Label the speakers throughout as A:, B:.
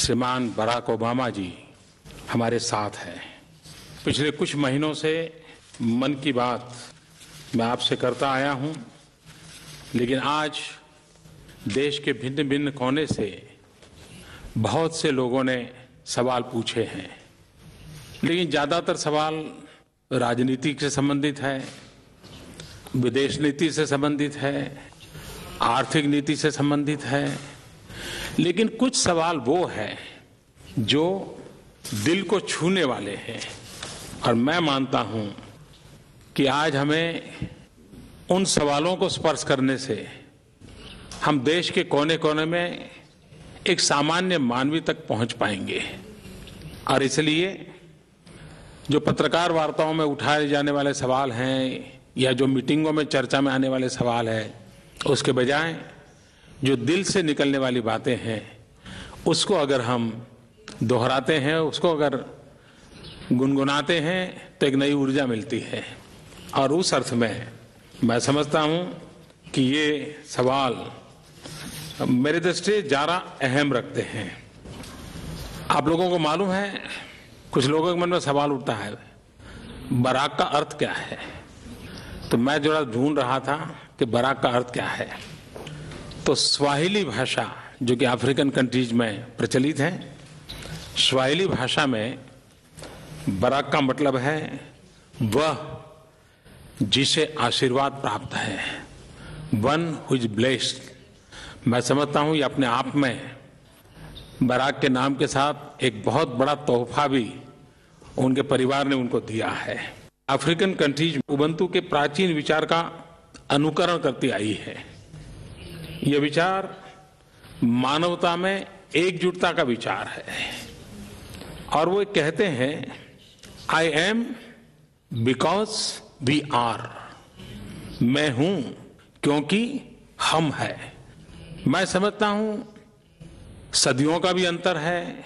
A: श्रीमान Barack Obama जी हमारे साथ हैं। पिछले कुछ महीनों से मन की बात मैं आपसे करता आया हूं, लेकिन आज देश के भिन्न भिन्न कोने से बहुत से लोगों ने सवाल पूछे हैं, लेकिन ज़्यादातर सवाल राजनीति से संबंधित है, विदेश नीति से संबंधित है, आर्थिक नीति से संबंधित है, लेकिन कुछ सवाल वो हैं जो दिल को छूने वाले हैं। और मैं मानता हूं कि आज हमें उन सवालों को स्पर्श करने से हम देश के कोने कोने में एक सामान्य मानवीय तक पहुंच पाएंगे। और इसलिए जो पत्रकार वार्ताओं में उठाए जाने वाले सवाल हैं या जो मीटिंगों में चर्चा में आने वाले सवाल हैं, उसके बजाय जो दिल से निकलने वाली बातें हैं उसको अगर हम दोहराते हैं, उसको अगर गुनगुनाते हैं तो एक नई ऊर्जा मिलती है। और उस अर्थ में मैं समझता हूं कि ये सवाल मेरे दृष्टि से ज़्यादा अहम रखते हैं। आप लोगों को मालूम है, कुछ लोगों के मन में सवाल उठता है, बराक का अर्थ क्या है? तो मैं जरा ढूंढ रहा था कि बराक का अर्थ क्या है। तो स्वाहिली भाषा जो कि अफ्रीकन कंट्रीज में प्रचलित है, स्वाहिली भाषा में बराक का मतलब है वह जिसे आशीर्वाद प्राप्त है, वन हु इज ब्लेस्ड। मैं समझता हूं ये अपने आप में बराक के नाम के साथ एक बहुत बड़ा तोहफा भी उनके परिवार ने उनको दिया है। अफ्रीकन कंट्रीज उबंतु के प्राचीन विचार का अनुकरण करती आई है। यह विचार मानवता में एकजुटता का विचार है और वो कहते हैं I am because we are, मैं हूं क्योंकि हम है। मैं समझता हूं सदियों का भी अंतर है,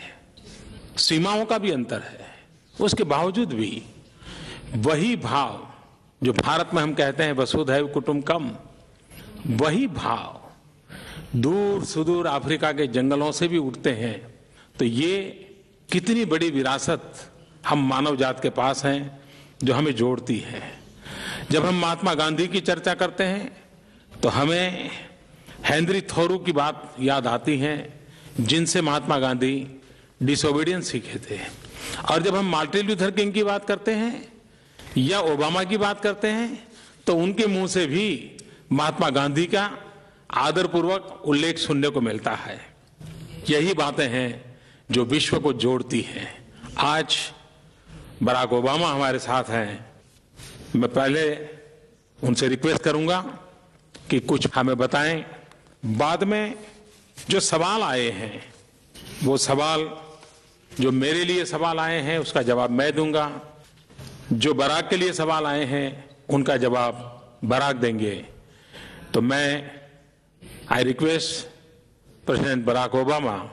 A: सीमाओं का भी अंतर है, उसके बावजूद भी वही भाव जो भारत में हम कहते हैं वसुधैव कुटुंबकम, वही भाव दूर सुदूर अफ्रीका के जंगलों से भी उठते हैं। तो ये कितनी बड़ी विरासत हम मानव जात के पास हैं जो हमें जोड़ती है। जब हम महात्मा गांधी की चर्चा करते हैं तो हमें हेनरी थोरू की बात याद आती है, जिनसे महात्मा गांधी डिसोबीडियंस सीखे थे। और जब हम मार्टिन लूथर किंग की बात करते हैं या ओबामा की बात करते हैं तो उनके मुंह से भी महात्मा गांधी का आदरपूर्वक उल्लेख सुनने को मिलता है। यही बातें हैं जो विश्व को जोड़ती हैं। आज बराक ओबामा हमारे साथ हैं। मैं पहले उनसे रिक्वेस्ट करूंगा कि कुछ हमें बताएं, बाद में जो सवाल आए हैं वो सवाल जो मेरे लिए सवाल आए हैं उसका जवाब मैं दूंगा, जो बराक के लिए सवाल आए हैं उनका जवाब बराक देंगे। तो मैं I request President Barack Obama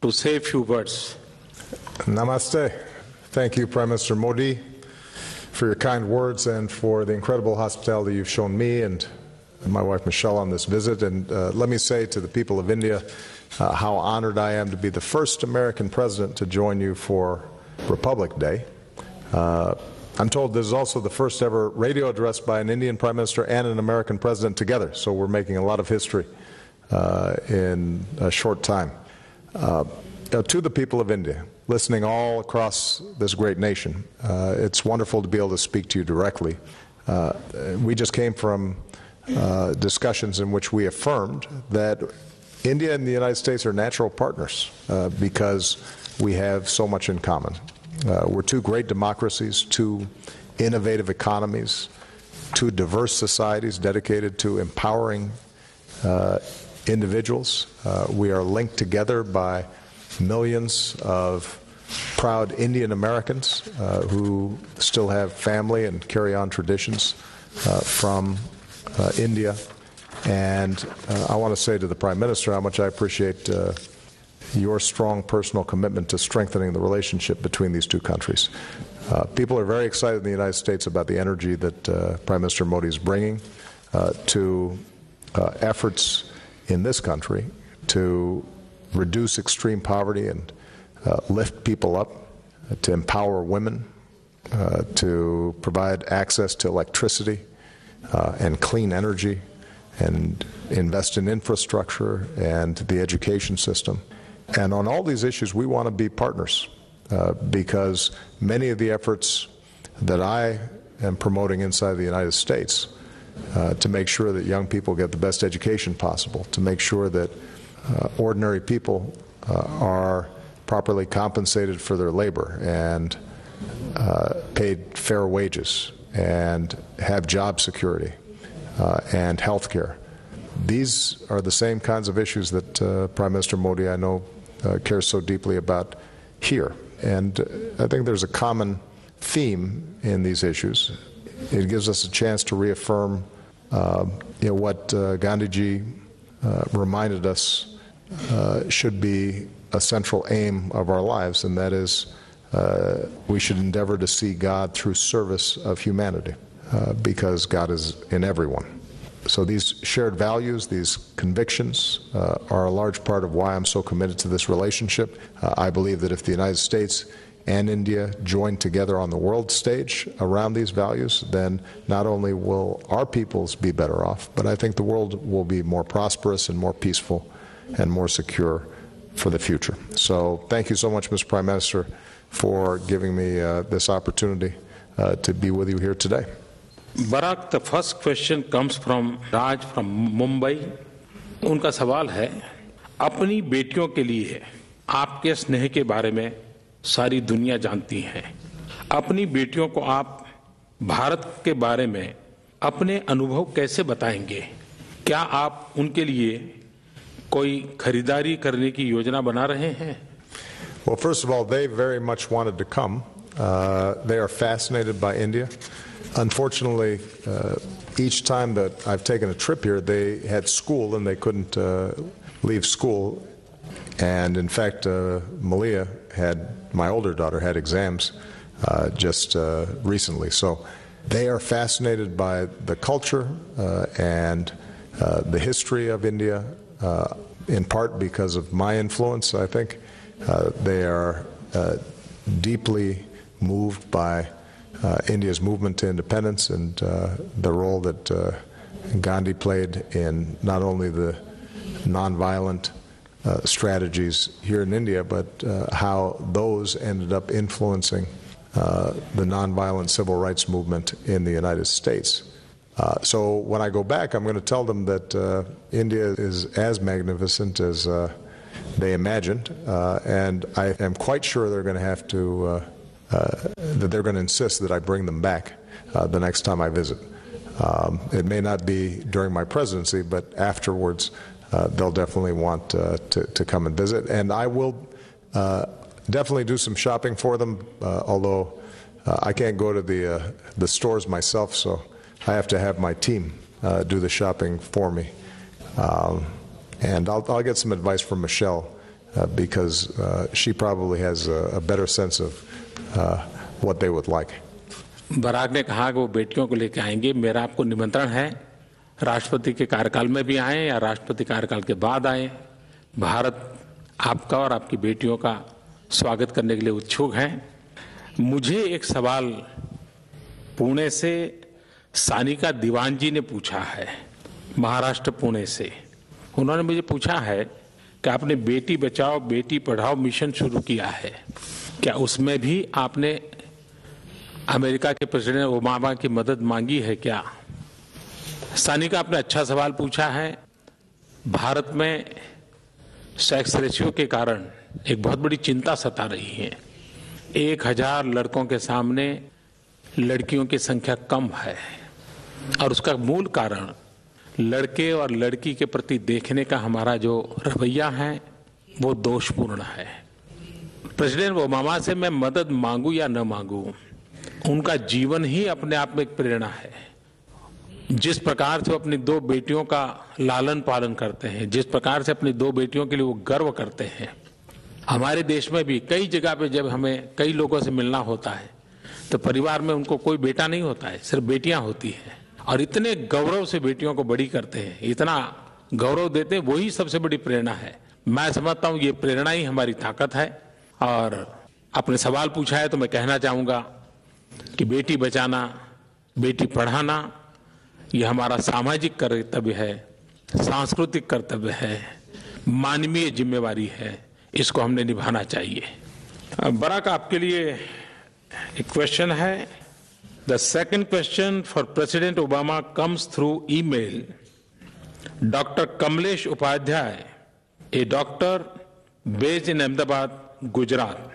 A: to say a few words.
B: Namaste. Thank you, Prime Minister Modi, for your kind words and for the incredible hospitality you've shown me and my wife Michelle on this visit. And let me say to the people of India how honored I am to be the first American president to join you for Republic Day. I'm told this is also the first ever radio address by an Indian Prime Minister and an American President together, so we're making a lot of history in a short time. To the people of India, listening all across this great nation, it's wonderful to be able to speak to you directly. We just came from discussions in which we affirmed that India and the United States are natural partners because we have so much in common. We're two great democracies, two innovative economies, two diverse societies dedicated to empowering individuals. We are linked together by millions of proud Indian Americans who still have family and carry on traditions from India. And I want to say to the Prime Minister how much I appreciate your strong personal commitment to strengthening the relationship between these two countries. People are very excited in the United States about the energy that Prime Minister Modi is bringing to efforts in this country to reduce extreme poverty and lift people up, to empower women, to provide access to electricity and clean energy, and invest in infrastructure and the education system. And on all these issues, we want to be partners because many of the efforts that I am promoting inside the United States to make sure that young people get the best education possible, to make sure that ordinary people are properly compensated for their labor and paid fair wages and have job security and health care. These are the same kinds of issues that Prime Minister Modi, I know, cares so deeply about here. And I think there's a common theme in these issues. It gives us a chance to reaffirm what Gandhiji reminded us should be a central aim of our lives, and that is we should endeavor to see God through service of humanity because God is in everyone. So these shared values, these convictions are a large part of why I'm so committed to this relationship. I believe that if the United States and India join together on the world stage around these values, then not only will our peoples be better off, but I think the world will be more prosperous and more peaceful and more secure for the future. So thank you so much, Mr. Prime Minister, for giving me this opportunity to be with you here today.
A: Barack, the first question comes from Raj from Mumbai. उनका सवाल है, अपनी बेटियों के लिए आपके स्नेह के बारे में सारी दुनिया जानती है। अपनी बेटियों को आप भारत के बारे में अपने अनुभव कैसे बताएंगे? क्या आप उनके लिए कोई खरीदारी करने की योजना बना रहे हैं?
B: Well, first of all, they very much wanted to come. They are fascinated by India. Unfortunately, each time that I've taken a trip here, they had school and they couldn't leave school. And in fact, Malia my older daughter had exams just recently. So they are fascinated by the culture and the history of India, in part because of my influence, I think. They are deeply moved by India's movement to independence and the role that Gandhi played in not only the nonviolent strategies here in India, but how those ended up influencing the nonviolent civil rights movement in the United States. So when I go back, I'm going to tell them that India is as magnificent as they imagined, and I am quite sure they're going to have to that they're going to insist that I bring them back the next time I visit. It may not be during my presidency, but afterwards they'll definitely want to come and visit. And I will definitely do some shopping for them, although I can't go to the stores myself, so I have to have my team do the shopping for me. And I'll get some advice from Michelle because she probably has a better sense of what they would like.
A: Barack ने कहा कि वो बेटियों को लेकर आएंगे। मेरा आपको निमंत्रण है, राष्ट्रपति के कार्यकाल में भी आए या राष्ट्रपति कार्यकाल के बाद आए, भारत आपका और आपकी बेटियों का स्वागत करने के लिए उत्सुक है। मुझे एक सवाल पुणे से सानिका दीवान जी ने पूछा है, महाराष्ट्र पुणे से। उन्होंने मुझे पूछा है कि आपने बेटी बचाओ बेटी पढ़ाओ मिशन शुरू किया है, क्या उसमें भी आपने अमेरिका के प्रेसिडेंट ओबामा की मदद मांगी है क्या? सानिका, आपने अच्छा सवाल पूछा है। भारत में सेक्स रेशियो के कारण एक बहुत बड़ी चिंता सता रही है। 1000 लड़कों के सामने लड़कियों की संख्या कम है और उसका मूल कारण लड़के और लड़की के प्रति देखने का हमारा जो रवैया है वो दोषपूर्ण है। प्रेसिडेंट ओबामा से मैं मदद मांगू या न मांगू, उनका जीवन ही अपने आप में एक प्रेरणा है। जिस प्रकार से वो अपनी 2 बेटियों का लालन पालन करते हैं, जिस प्रकार से अपनी 2 बेटियों के लिए वो गर्व करते हैं, हमारे देश में भी कई जगह पे जब हमें कई लोगों से मिलना होता है तो परिवार में उनको कोई बेटा नहीं होता है, सिर्फ बेटियां होती हैं और इतने गौरव से बेटियों को बड़ी करते हैं, इतना गौरव देते हैं, वही सबसे बड़ी प्रेरणा है। मैं समझता हूं ये प्रेरणा ही हमारी ताकत है। और आपने सवाल पूछा है तो मैं कहना चाहूंगा कि बेटी बचाना, बेटी पढ़ाना ये हमारा सामाजिक कर्तव्य है, सांस्कृतिक कर्तव्य है, मानवीय जिम्मेवारी है। इसको हमने निभाना चाहिए। बराक, आपके लिए एक क्वेश्चन है। The second question for President Obama comes through email. Doctor Kamlesh Upadhyay, a doctor based in Ahmedabad, Gujarat.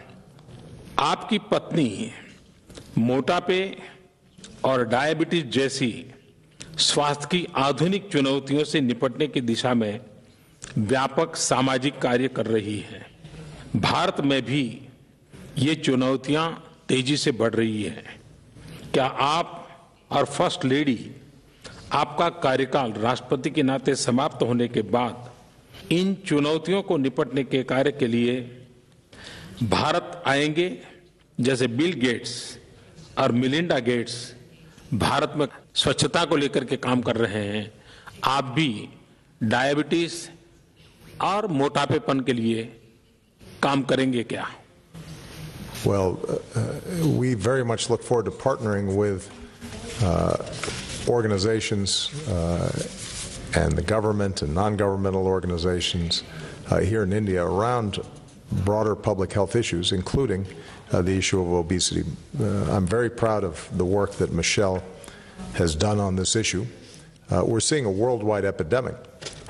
A: आपकी पत्नी मोटापे और डायबिटीज जैसी स्वास्थ्य की आधुनिक चुनौतियों से निपटने की दिशा में व्यापक सामाजिक कार्य कर रही है। भारत में भी ये चुनौतियां तेजी से बढ़ रही हैं। क्या आप और फर्स्ट लेडी, आपका कार्यकाल राष्ट्रपति के नाते समाप्त होने के बाद इन चुनौतियों को निपटने के कार्य के लिए भारत आएंगे? जैसे बिल गेट्स और मिलिंडा गेट्स भारत में स्वच्छता को लेकर के काम कर रहे हैं, आप भी डायबिटीज और मोटापेपन के लिए काम करेंगे क्या?
B: Well, we very much look forward to partnering with organizations and the government and non-governmental organizations here in India around broader public health issues, including the issue of obesity. I'm very proud of the work that Michelle has done on this issue. We're seeing a worldwide epidemic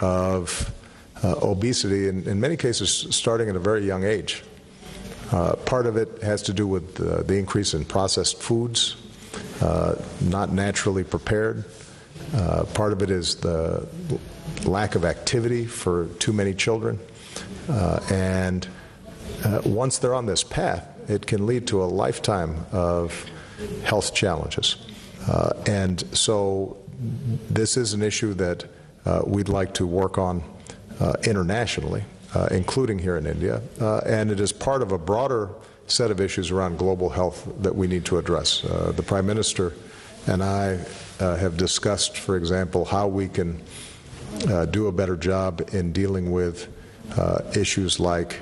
B: of obesity, in many cases starting at a very young age. Part of it has to do with the increase in processed foods, not naturally prepared. Part of it is the lack of activity for too many children. And once they're on this path, it can lead to a lifetime of health challenges. And so this is an issue that we'd like to work on internationally, including here in India, and it is part of a broader set of issues around global health that we need to address. The Prime Minister and I have discussed, for example, how we can do a better job in dealing with issues like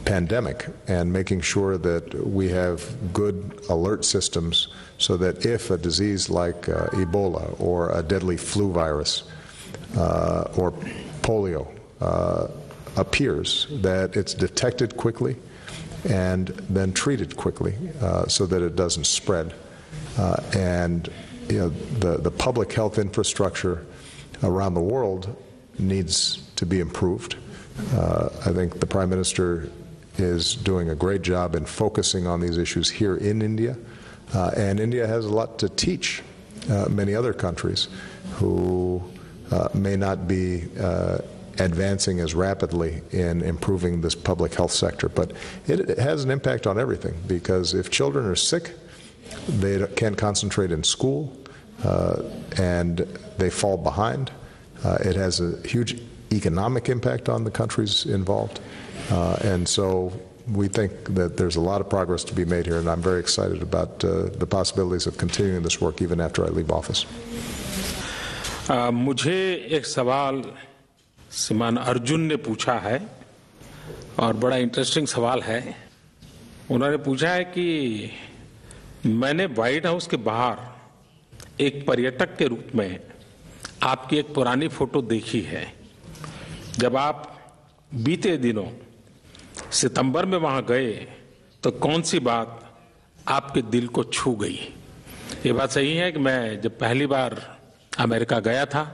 B: pandemic and making sure that we have good alert systems so that if a disease like Ebola or a deadly flu virus or polio appears, that it's detected quickly and then treated quickly so that it doesn't spread. And the public health infrastructure around the world needs to be improved. I think the Prime Minister is doing a great job in focusing on these issues here in India. And India has a lot to teach many other countries who may not be advancing as rapidly in improving this public health sector. But it has an impact on everything, because if children are sick, they can't concentrate in school and they fall behind. It has a huge economic impact on the countries involved. And so we think that there's a lot of progress to be made here, and I'm very excited about the possibilities of continuing this work even after I leave office.
A: मुझे एक सवाल श्रीमान अर्जुन ने पूछा है और बड़ा interesting सवाल है। उन्होंने पूछा है कि मैंने व्हाइट हाउस के बाहर एक पर्यटक के रूप में आपकी एक पुरानी फोटो देखी है, जब आप बीते दिनों सितंबर में वहां गए तो कौन सी बात आपके दिल को छू गई? ये बात सही है कि मैं जब पहली बार अमेरिका गया था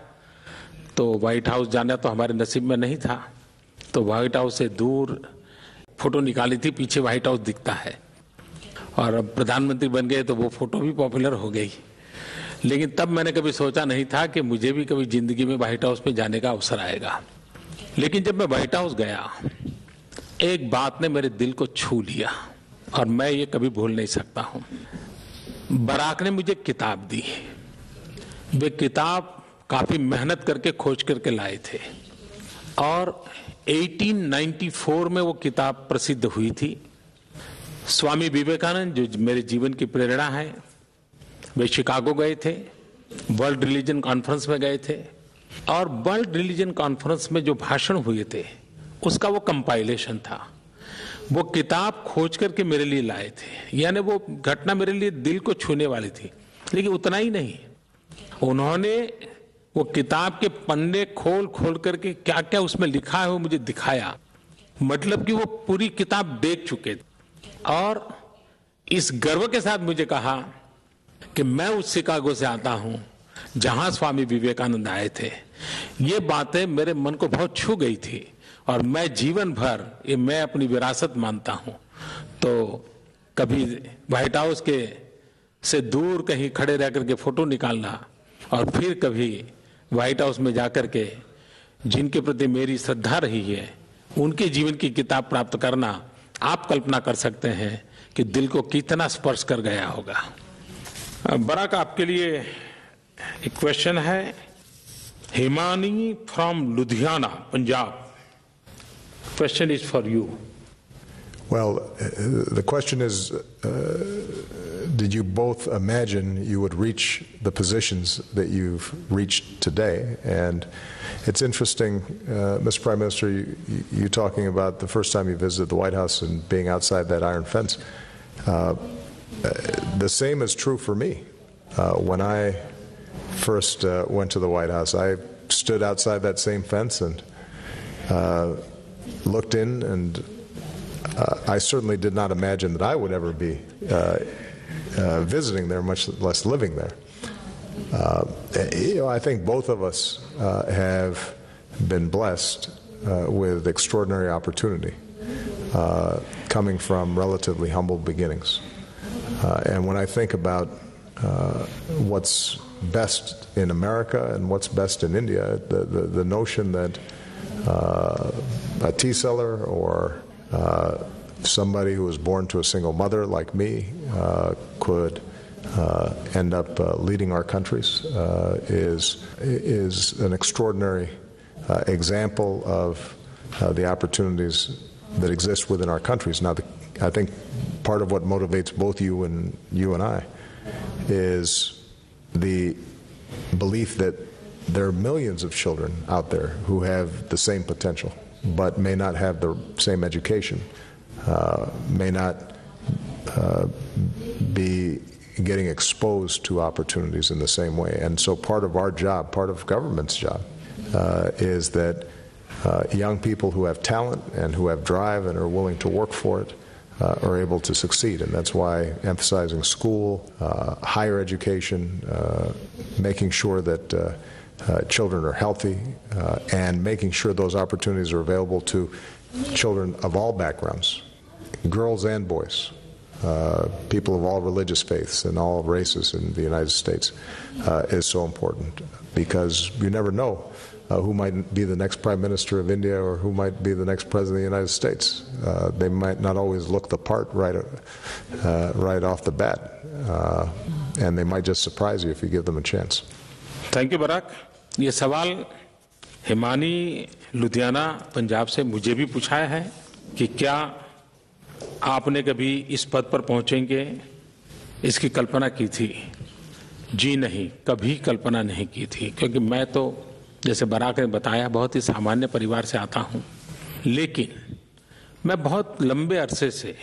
A: तो व्हाइट हाउस जाना तो हमारे नसीब में नहीं था, तो व्हाइट हाउस से दूर फोटो निकाली थी, पीछे व्हाइट हाउस दिखता है, और अब प्रधानमंत्री बन गए तो वो फोटो भी पॉपुलर हो गई। लेकिन तब मैंने कभी सोचा नहीं था कि मुझे भी कभी जिंदगी में व्हाइट हाउस में जाने का अवसर आएगा। लेकिन जब मैं व्हाइट हाउस गया, एक बात ने मेरे दिल को छू लिया और मैं ये कभी भूल नहीं सकता हूं। बराक ने मुझे किताब दी। वे किताब काफी मेहनत करके खोज करके लाए थे और 1894 में वो किताब प्रसिद्ध हुई थी। स्वामी विवेकानंद, जो मेरे जीवन की प्रेरणा है, वे शिकागो गए थे, वर्ल्ड रिलीजन कॉन्फ्रेंस में गए थे, और वर्ल्ड रिलीजन कॉन्फ्रेंस में जो भाषण हुए थे उसका वो कंपाइलेशन था। वो किताब खोज करके मेरे लिए लाए थे, यानी वो घटना मेरे लिए दिल को छूने वाली थी। लेकिन उतना ही नहीं, उन्होंने वो किताब के पन्ने खोल खोल करके क्या क्या उसमें लिखा है वो मुझे दिखाया। मतलब कि वो पूरी किताब देख चुके थे और इस गर्व के साथ मुझे कहा कि मैं उस शिकागो से आता हूं जहां स्वामी विवेकानंद आए थे। ये बातें मेरे मन को बहुत छू गई थी और मैं जीवन भर ये मैं अपनी विरासत मानता हूं। तो कभी व्हाइट हाउस के से दूर कहीं खड़े रह करके फोटो निकालना और फिर कभी व्हाइट हाउस में जाकर के जिनके प्रति मेरी श्रद्धा रही है उनके जीवन की किताब प्राप्त करना, आप कल्पना कर सकते हैं कि दिल को कितना स्पर्श कर गया होगा। बराक, आपके लिए एक क्वेश्चन है। Himani from Ludhiana, Punjab. Question is for you.
B: Well, the question is, did you both imagine you would reach the positions that you've reached today? And it's interesting, Mr. Prime Minister, you talking about the first time you visited the White House and being outside that iron fence. The same is true for me. When I first went to the White House, I stood outside that same fence and looked in, and I certainly did not imagine that I would ever be visiting there, much less living there. I think both of us have been blessed with extraordinary opportunity, coming from relatively humble beginnings. And when I think about what's best in America and what's best in India, the notion that a tea seller or somebody who was born to a single mother like me could end up leading our countries is an extraordinary example of the opportunities that exist within our countries. Now, I think part of what motivates both you and I is the belief that there are millions of children out there who have the same potential, but may not have the same education, may not be getting exposed to opportunities in the same way. And so part of our job, part of government's job, is that young people who have talent and who have drive and are willing to work for it are able to succeed. And that's why emphasizing school, higher education, making sure that children are healthy, and making sure those opportunities are available to children of all backgrounds, girls and boys, people of all religious faiths and all races in the United States, is so important, because you never know who might be the next Prime Minister of India or who might be the next President of the United States. They might not always look the part right off the bat, and they might just surprise you if you give them a chance.
A: Thank you Barack. ये सवाल हिमानी लुधियाना पंजाब से मुझे भी पूछा है कि क्या आपने कभी इस पद पर पहुंचेंगे इसकी कल्पना की थी। जी नहीं, कभी कल्पना नहीं की थी, क्योंकि मैं तो जैसे बराक ने बताया बहुत ही सामान्य परिवार से आता हूं। लेकिन मैं बहुत लंबे अरसे से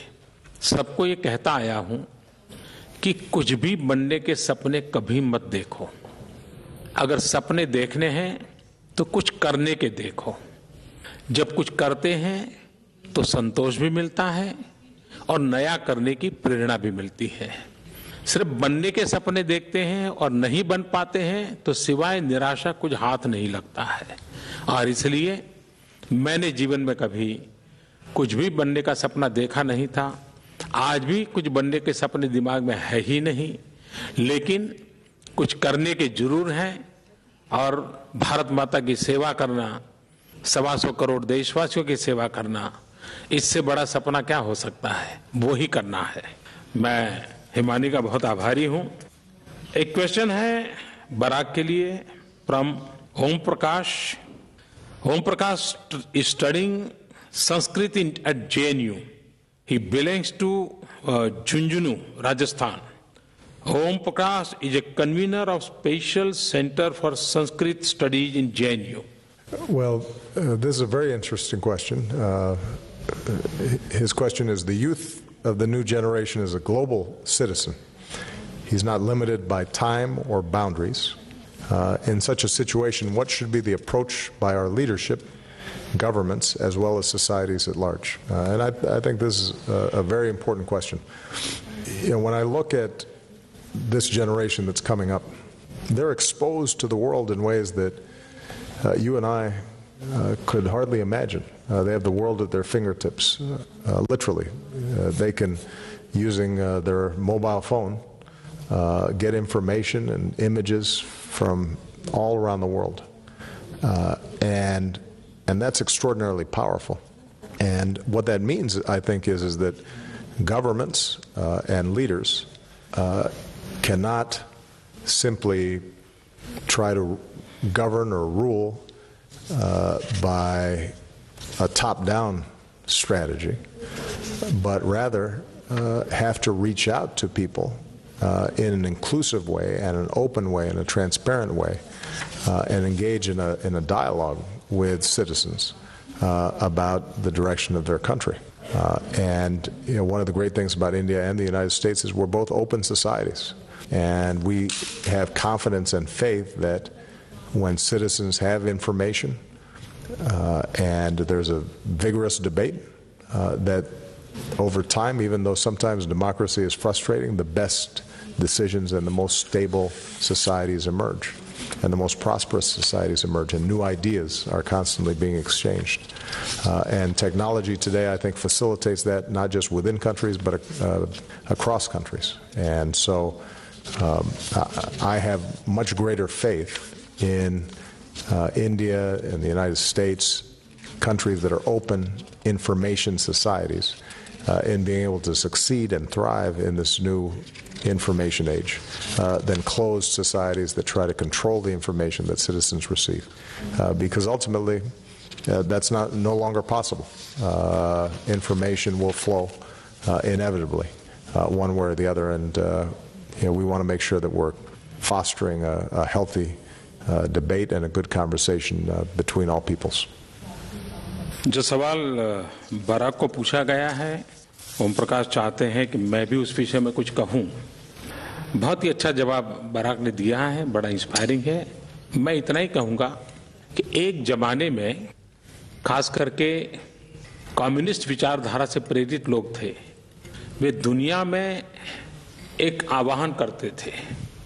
A: सबको ये कहता आया हूं कि कुछ भी बनने के सपने कभी मत देखो। अगर सपने देखने हैं तो कुछ करने के देखो। जब कुछ करते हैं तो संतोष भी मिलता है और नया करने की प्रेरणा भी मिलती है। सिर्फ बनने के सपने देखते हैं और नहीं बन पाते हैं तो सिवाय निराशा कुछ हाथ नहीं लगता है। और इसलिए मैंने जीवन में कभी कुछ भी बनने का सपना देखा नहीं था। आज भी कुछ बनने के सपने दिमाग में है ही नहीं, लेकिन कुछ करने के जरूर हैं। और भारत माता की सेवा करना, 125 करोड़ देशवासियों की सेवा करना, इससे बड़ा सपना क्या हो सकता है, वो ही करना है। मैं हिमानी का बहुत आभारी हूं। एक क्वेश्चन है बराक के लिए from Om Prakash. Om Prakash is studying Sanskrit at JNU. He belongs to Jhunjhunu, Rajasthan. Om Prakash is a convener of Special Center for Sanskrit Studies in JNU.
B: Well, this is a very interesting question. His question is, the youth of the new generation is a global citizen. He's not limited by time or boundaries. In such a situation, what should be the approach by our leadership, governments, as well as societies at large? And I think this is a very important question. You know, when I look at this generation that's coming up, they're exposed to the world in ways that you and I could hardly imagine. They have the world at their fingertips, literally. They can, using their mobile phone, get information and images from all around the world. And that's extraordinarily powerful. And what that means, I think, is that governments and leaders cannot simply try to govern or rule by a top-down strategy, but rather have to reach out to people in an inclusive way and an open way and a transparent way, and engage in a dialogue with citizens about the direction of their country. And you know, one of the great things about India and the United States is we're both open societies, and we have confidence and faith that when citizens have information and there's a vigorous debate, that over time, even though sometimes democracy is frustrating, the best decisions and the most stable societies emerge, and the most prosperous societies emerge, and new ideas are constantly being exchanged. And technology today, I think, facilitates that not just within countries, but across countries. And so I have much greater faith in India and the United States, countries that are open information societies, in being able to succeed and thrive in this new information age than closed societies that try to control the information that citizens receive. Because ultimately, that's no longer possible. Information will flow inevitably, one way or the other, and we want to make sure that we're fostering a healthy debate and a good conversation between all peoples.
A: जो सवाल Barack को पूछा गया है, ओम प्रकाश चाहते हैं कि मैं भी उस विषय में कुछ कहूं। बहुत ही अच्छा जवाब बराक ने दिया है, बड़ा इंस्पायरिंग है। मैं इतना ही कहूंगा कि एक जमाने में खास करके कम्युनिस्ट विचारधारा से प्रेरित लोग थे, वे दुनिया में एक आह्वान करते थे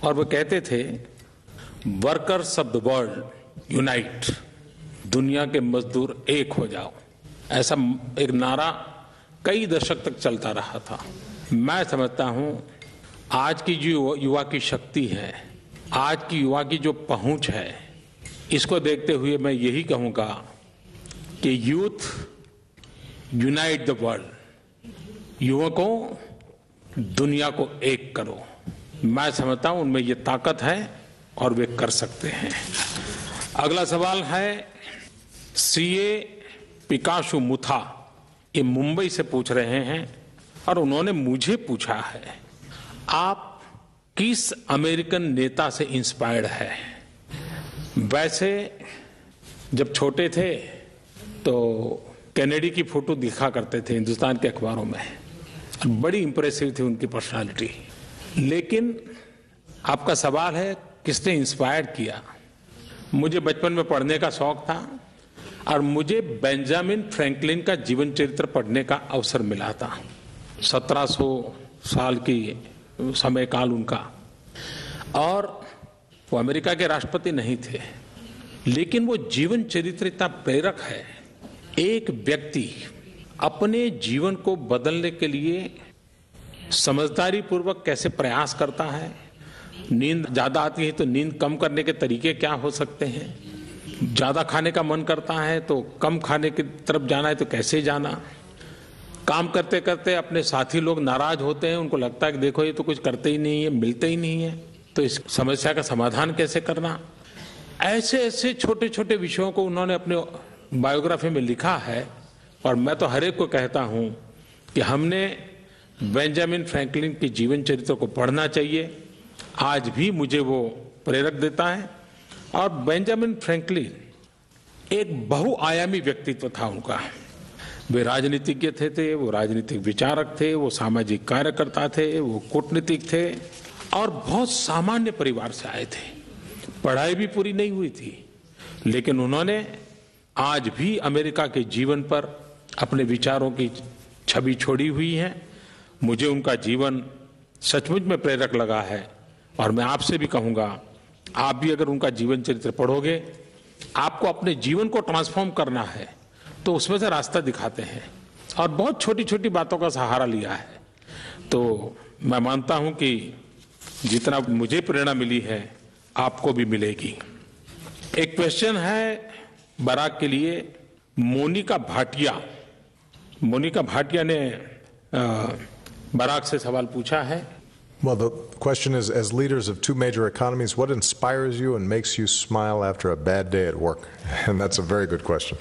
A: और वो कहते थे, workers of the world unite, दुनिया के मजदूर एक हो जाओ। ऐसा एक नारा कई दशक तक चलता रहा था। मैं समझता हूं आज की जो युवा की शक्ति है, आज की युवा की जो पहुंच है, इसको देखते हुए मैं यही कहूंगा कि यूथ यूनाइट द वर्ल्ड, युवकों दुनिया को एक करो। मैं समझता हूं उनमें ये ताकत है और वे कर सकते हैं। अगला सवाल है सीए पिकाशु मुथा, ये मुंबई से पूछ रहे हैं और उन्होंने मुझे पूछा है, आप किस अमेरिकन नेता से इंस्पायर्ड है? वैसे जब छोटे थे तो कैनेडी की फोटो दिखा करते थे हिंदुस्तान के अखबारों में, बड़ी इंप्रेसिव थी उनकी पर्सनालिटी। लेकिन आपका सवाल है किसने इंस्पायर किया? मुझे बचपन में पढ़ने का शौक था और मुझे बेंजामिन फ्रैंकलिन का जीवन चरित्र पढ़ने का अवसर मिला था। 1700 साल की समय काल उनका, और वो अमेरिका के राष्ट्रपति नहीं थे, लेकिन वो जीवन चरित्र इतना प्रेरक है। एक व्यक्ति अपने जीवन को बदलने के लिए समझदारी पूर्वक कैसे प्रयास करता है, नींद ज्यादा आती है तो नींद कम करने के तरीके क्या हो सकते हैं, ज्यादा खाने का मन करता है तो कम खाने की तरफ जाना है तो कैसे जाना, काम करते करते अपने साथी लोग नाराज होते हैं, उनको लगता है कि देखो ये तो कुछ करते ही नहीं है, मिलते ही नहीं है, तो इस समस्या का समाधान कैसे करना। ऐसे ऐसे छोटे छोटे विषयों को उन्होंने अपने बायोग्राफी में लिखा है। और मैं तो हर एक को कहता हूं कि हमने बेंजामिन फ्रैंकलिन के जीवन चरित्र को पढ़ना चाहिए। आज भी मुझे वो प्रेरक देता है। और बेंजामिन फ्रैंकलिन एक बहुआयामी व्यक्तित्व था उनका। वे राजनीतिज्ञ थे, वो राजनीतिक विचारक थे, वो सामाजिक कार्यकर्ता थे, वो कूटनीतिक थे और बहुत सामान्य परिवार से आए थे। पढ़ाई भी पूरी नहीं हुई थी, लेकिन उन्होंने आज भी अमेरिका के जीवन पर अपने विचारों की छवि छोड़ी हुई है। मुझे उनका जीवन सचमुच में प्रेरक लगा है और मैं आपसे भी कहूंगा, आप भी अगर उनका जीवन चरित्र पढ़ोगे, आपको अपने जीवन को ट्रांसफॉर्म करना है तो उसमें से रास्ता दिखाते हैं और बहुत छोटी छोटी बातों का सहारा लिया है। तो मैं मानता हूं कि जितना मुझे प्रेरणा मिली है आपको भी मिलेगी। एक क्वेश्चन है बराक के लिए, मोनिका भाटिया ने बराक से सवाल पूछा है।
B: Well, the question is, as leaders of two major economies, what inspires you and makes you smile after a bad day at work? And that's a very good question.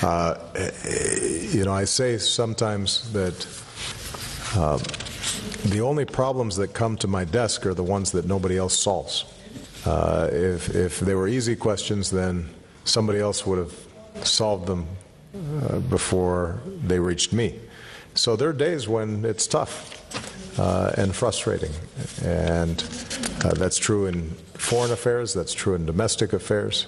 B: I say sometimes that the only problems that come to my desk are the ones that nobody else solves. If they were easy questions, then somebody else would have solved them before they reached me. So there are days when it's tough and frustrating, and that's true in foreign affairs, that's true in domestic affairs.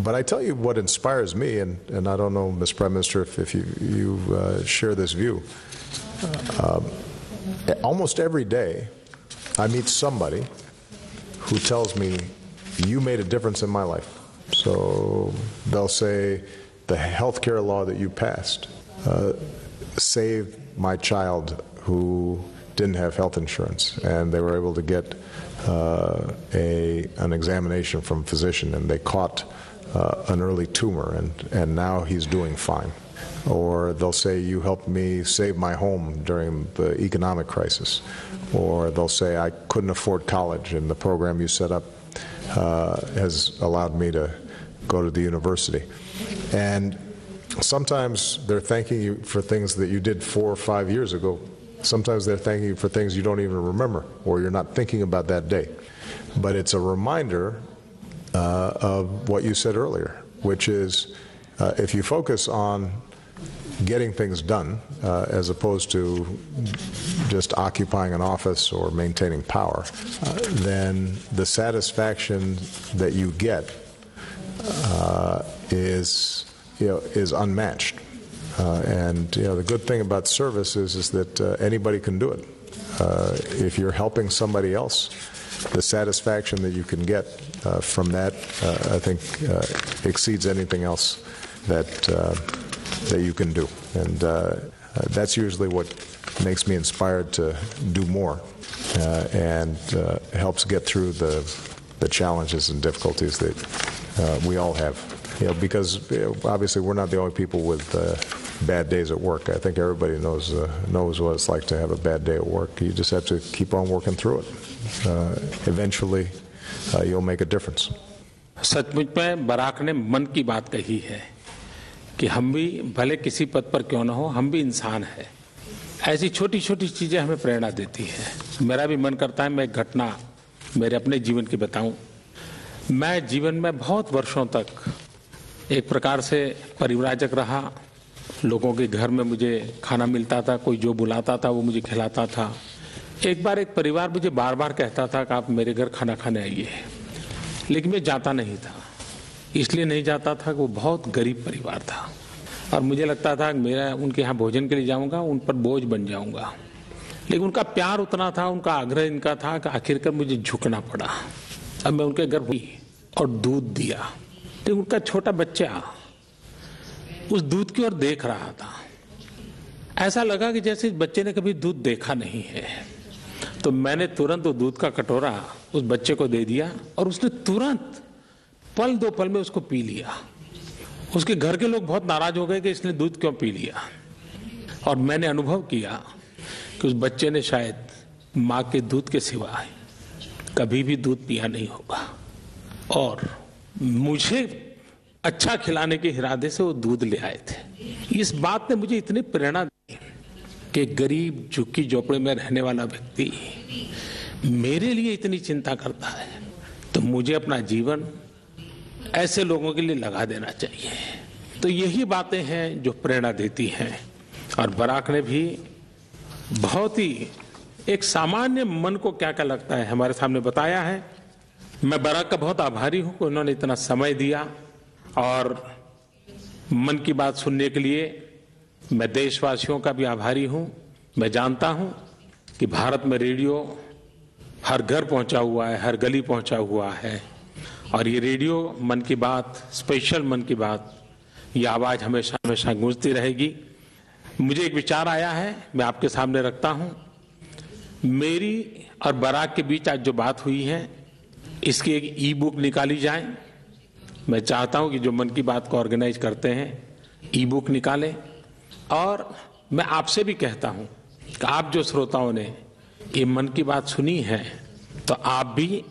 B: But I tell you what inspires me, and I don't know, Mr. Prime Minister, if you share this view. Almost every day I meet somebody who tells me, you made a difference in my life. So they'll say, the health care law that you passed saved my child who didn't have health insurance, and they were able to get an examination from a physician, and they caught an early tumor, and now he's doing fine. Or they'll say, you helped me save my home during the economic crisis. Or they'll say, I couldn't afford college, and the program you set up has allowed me to go to the university. And sometimes they're thanking you for things that you did 4 or 5 years ago. Sometimes they're thanking you for things you don't even remember, or you're not thinking about that day. But it's a reminder of what you said earlier, which is if you focus on getting things done as opposed to just occupying an office or maintaining power, then the satisfaction that you get is unmatched. And the good thing about service is that anybody can do it. If you're helping somebody else, the satisfaction that you can get from that, I think, exceeds anything else that you can do. And that's usually what makes me inspired to do more and helps get through the challenges and difficulties that we all have. Because obviously we're not the only people with bad days at work. I think everybody knows what it's like to have a bad day at work. You just have to keep on working through it. Eventually, you'll make a difference.
A: सचमुच में Barack ने मन की बात कही है कि हम भी भले किसी पद पर क्यों न हो, हम भी इंसान हैं। ऐसी छोटी छोटी चीजें हमें प्रेरणा देती हैं। मेरा भी मन करता है मैं एक घटना मेरे अपने जीवन की बताऊं। मैं जीवन में बहुत वर्षों तक एक प्रकार से परिव्राजक रहा। लोगों के घर में मुझे खाना मिलता था, कोई जो बुलाता था वो मुझे खिलाता था। एक बार एक परिवार मुझे बार बार कहता था कि आप मेरे घर खाना खाने आइए, लेकिन मैं जाता नहीं था। इसलिए नहीं जाता था कि वो बहुत गरीब परिवार था और मुझे लगता था कि मेरा उनके यहाँ भोजन के लिए जाऊंगा, उन पर बोझ बन जाऊंगा। लेकिन उनका प्यार उतना था, उनका आग्रह इनका था कि आखिरकार मुझे झुकना पड़ा। अब मैं उनके घर गई और दूध दिया, तो उनका छोटा बच्चा उस दूध की ओर देख रहा था। ऐसा लगा कि जैसे इस बच्चे ने कभी दूध देखा नहीं है। तो मैंने तुरंत वो दूध का कटोरा उस बच्चे को दे दिया और उसने तुरंत पल दो पल में उसको पी लिया। उसके घर के लोग बहुत नाराज हो गए कि इसने दूध क्यों पी लिया। और मैंने अनुभव किया कि उस बच्चे ने शायद माँ के दूध के सिवा कभी भी दूध पिया नहीं होगा। और मुझे अच्छा खिलाने के इरादे से वो दूध ले आए थे। इस बात ने मुझे इतनी प्रेरणा दी कि गरीब झुग्गी झोपड़ी में रहने वाला व्यक्ति मेरे लिए इतनी चिंता करता है, तो मुझे अपना जीवन ऐसे लोगों के लिए लगा देना चाहिए। तो यही बातें हैं जो प्रेरणा देती हैं। और बराक ने भी बहुत ही एक सामान्य मन को क्या क्या लगता है हमारे सामने बताया है। मैं बराक का बहुत आभारी हूं कि उन्होंने इतना समय दिया। और मन की बात सुनने के लिए मैं देशवासियों का भी आभारी हूं। मैं जानता हूं कि भारत में रेडियो हर घर पहुंचा हुआ है, हर गली पहुंचा हुआ है। और ये रेडियो मन की बात, स्पेशल मन की बात, ये आवाज हमेशा हमेशा गूंजती रहेगी। मुझे एक विचार आया है, मैं आपके सामने रखता हूं। मेरी और बराक के बीच आज जो बात हुई है, इसकी एक ई बुक निकाली जाए। मैं चाहता हूं कि जो मन की बात को ऑर्गेनाइज करते हैं ई बुक निकालें। और मैं आपसे भी कहता हूं कि आप जो श्रोताओं ने ये मन की बात सुनी है, तो आप भी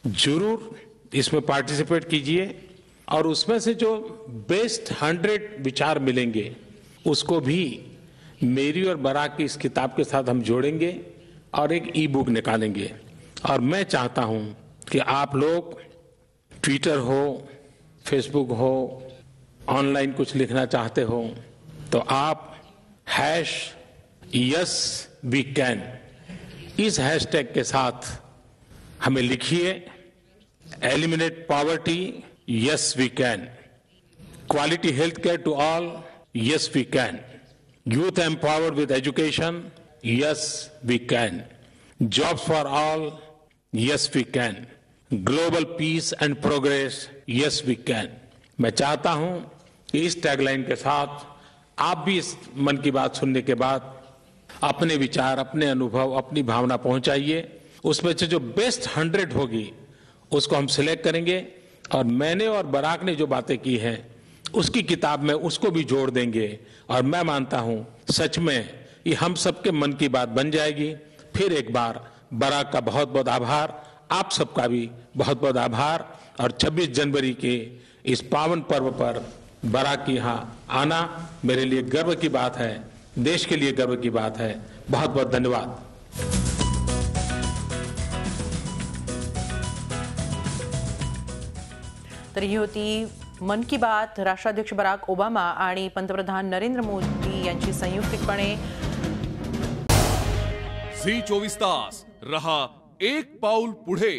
A: जरूर इसमें पार्टिसिपेट कीजिए। और उसमें से जो बेस्ट 100 विचार मिलेंगे उसको भी मेरी और बराक की इस किताब के साथ हम जोड़ेंगे और एक ई बुक निकालेंगे। और मैं चाहता हूं कि आप लोग ट्विटर हो, फेसबुक हो, ऑनलाइन कुछ लिखना चाहते हो तो आप #YesWeCan इस हैशटैग के साथ हमें लिखिए। Eliminate poverty, yes we can. Quality health care to all, yes we can. Youth empowered with education, yes we can. Jobs for all, yes we can. Global peace and progress, yes we can. मैं चाहता हूं कि इस tagline के साथ आप भी इस मन की बात सुनने के बाद अपने विचार, अपने अनुभव, अपनी भावना पहुंचाइए। उसमें से जो बेस्ट 100 होगी उसको हम सिलेक्ट करेंगे और मैंने और बराक ने जो बातें की हैं उसकी किताब में उसको भी जोड़ देंगे। और मैं मानता हूं सच में ये हम सबके मन की बात बन जाएगी। फिर एक बार बराक का बहुत बहुत आभार, आप सबका भी बहुत बहुत आभार। और 26 जनवरी के इस पावन पर्व पर बराक के यहाँ आना मेरे लिए गर्व की बात है, देश के लिए गर्व की बात है। बहुत बहुत धन्यवाद।
C: तर ही होती मन की बात राष्ट्राध्यक्ष बराक ओबामा आणि पंतप्रधान नरेंद्र मोदी यांची संयुक्तिकपणे।
D: झी 24 तास रहा एक पाऊल पुढे।